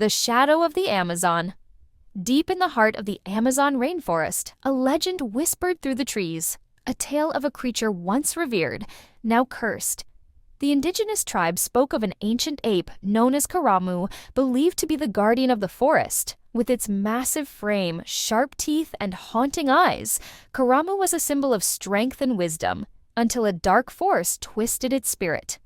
The shadow of the Amazon. Deep in the heart of the Amazon rainforest, a legend whispered through the trees, a tale of a creature once revered, now cursed. The indigenous tribe spoke of an ancient ape known as Karamu, believed to be the guardian of the forest. With its massive frame, sharp teeth, and haunting eyes, Karamu was a symbol of strength and wisdom, until a dark force twisted its spirit.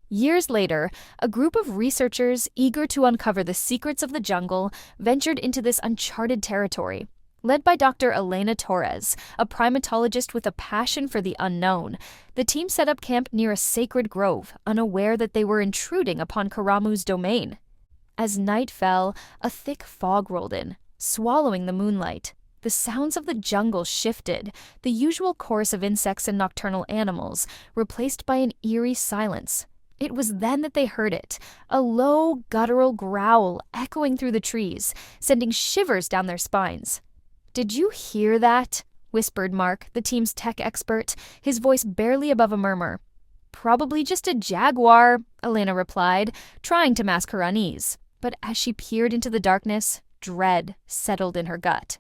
Years later, a group of researchers eager to uncover the secrets of the jungle ventured into this uncharted territory. Led by Dr. Elena Torres, a primatologist with a passion for the unknown, the team set up camp near a sacred grove, unaware that they were intruding upon Karamu's domain. As night fell, a thick fog rolled in, swallowing the moonlight. The sounds of the jungle shifted, the usual chorus of insects and nocturnal animals, replaced by an eerie silence. It was then that they heard it, a low, guttural growl echoing through the trees, sending shivers down their spines. "Did you hear that?" whispered Mark, the team's tech expert, his voice barely above a murmur. "Probably just a jaguar," Elena replied, trying to mask her unease. But as she peered into the darkness, dread settled in her gut.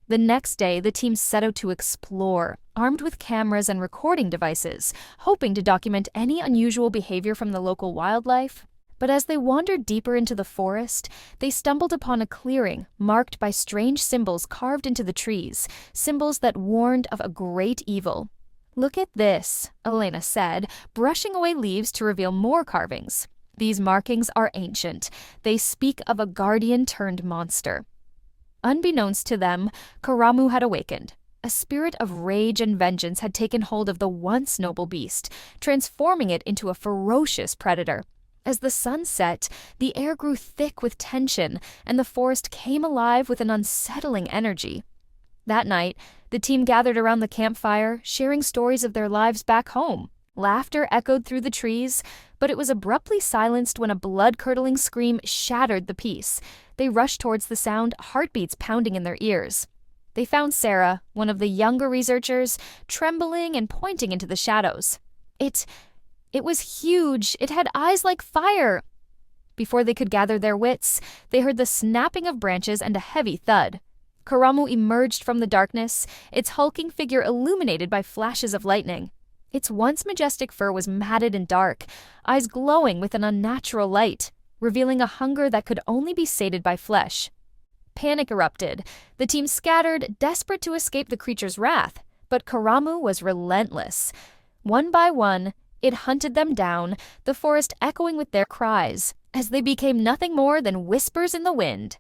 The next day, the team set out to explore, armed with cameras and recording devices, hoping to document any unusual behavior from the local wildlife. But as they wandered deeper into the forest, they stumbled upon a clearing marked by strange symbols carved into the trees, symbols that warned of a great evil. "Look at this," Elena said, brushing away leaves to reveal more carvings. "These markings are ancient. They speak of a guardian-turned-monster." Unbeknownst to them, Karamu had awakened. A spirit of rage and vengeance had taken hold of the once noble beast, transforming it into a ferocious predator. As the sun set, the air grew thick with tension, and the forest came alive with an unsettling energy. That night, the team gathered around the campfire, sharing stories of their lives back home. Laughter echoed through the trees, but it was abruptly silenced when a blood-curdling scream shattered the peace. They rushed towards the sound, heartbeats pounding in their ears. They found Sarah, one of the younger researchers, trembling and pointing into the shadows. It was huge. It had eyes like fire. Before they could gather their wits, they heard the snapping of branches and a heavy thud. Karamu emerged from the darkness, its hulking figure illuminated by flashes of lightning. Its once majestic fur was matted and dark, eyes glowing with an unnatural light, revealing a hunger that could only be sated by flesh. Panic erupted. The team scattered, desperate to escape the creature's wrath, but Karamu was relentless. One by one, it hunted them down, the forest echoing with their cries, as they became nothing more than whispers in the wind.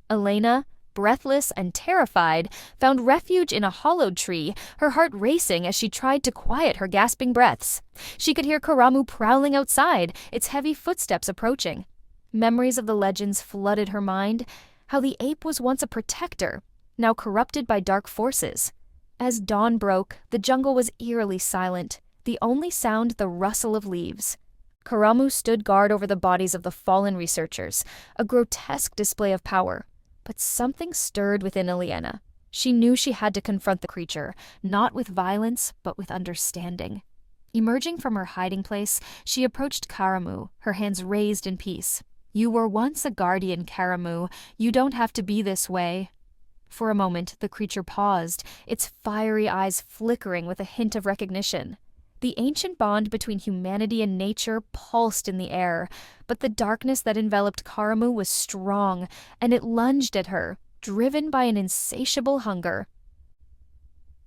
Elena, breathless and terrified, found refuge in a hollowed tree, her heart racing as she tried to quiet her gasping breaths. She could hear Karamu prowling outside, its heavy footsteps approaching. Memories of the legends flooded her mind, how the ape was once a protector, now corrupted by dark forces. As dawn broke, the jungle was eerily silent, the only sound the rustle of leaves. Karamu stood guard over the bodies of the fallen researchers, a grotesque display of power. But something stirred within Elena. She knew she had to confront the creature, not with violence, but with understanding. Emerging from her hiding place, she approached Karamu, her hands raised in peace. "You were once a guardian, Karamu. You don't have to be this way." For a moment, the creature paused, its fiery eyes flickering with a hint of recognition. The ancient bond between humanity and nature pulsed in the air, but the darkness that enveloped Karamu was strong, and it lunged at her, driven by an insatiable hunger.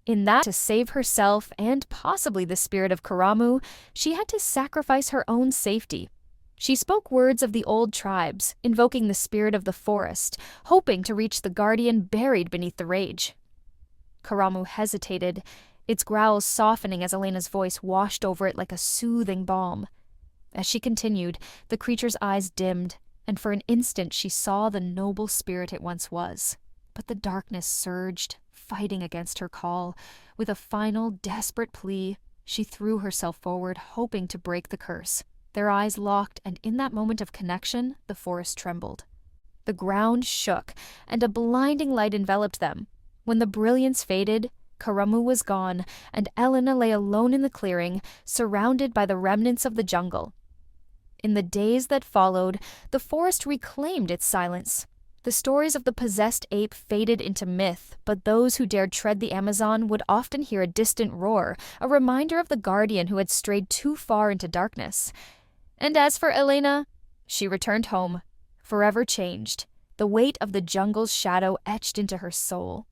In that, to save herself and possibly the spirit of Karamu, she had to sacrifice her own safety. She spoke words of the old tribes, invoking the spirit of the forest, hoping to reach the guardian buried beneath the rage. Karamu hesitated, its growls softening as Elena's voice washed over it like a soothing balm. As she continued, the creature's eyes dimmed, and for an instant she saw the noble spirit it once was. But the darkness surged, fighting against her call. With a final, desperate plea, she threw herself forward, hoping to break the curse. Their eyes locked, and in that moment of connection, the forest trembled. The ground shook, and a blinding light enveloped them. When the brilliance faded, Karamu was gone, and Elena lay alone in the clearing, surrounded by the remnants of the jungle. In the days that followed, the forest reclaimed its silence. The stories of the possessed ape faded into myth, but those who dared tread the Amazon would often hear a distant roar, a reminder of the guardian who had strayed too far into darkness. And as for Elena, she returned home, forever changed, the weight of the jungle's shadow etched into her soul.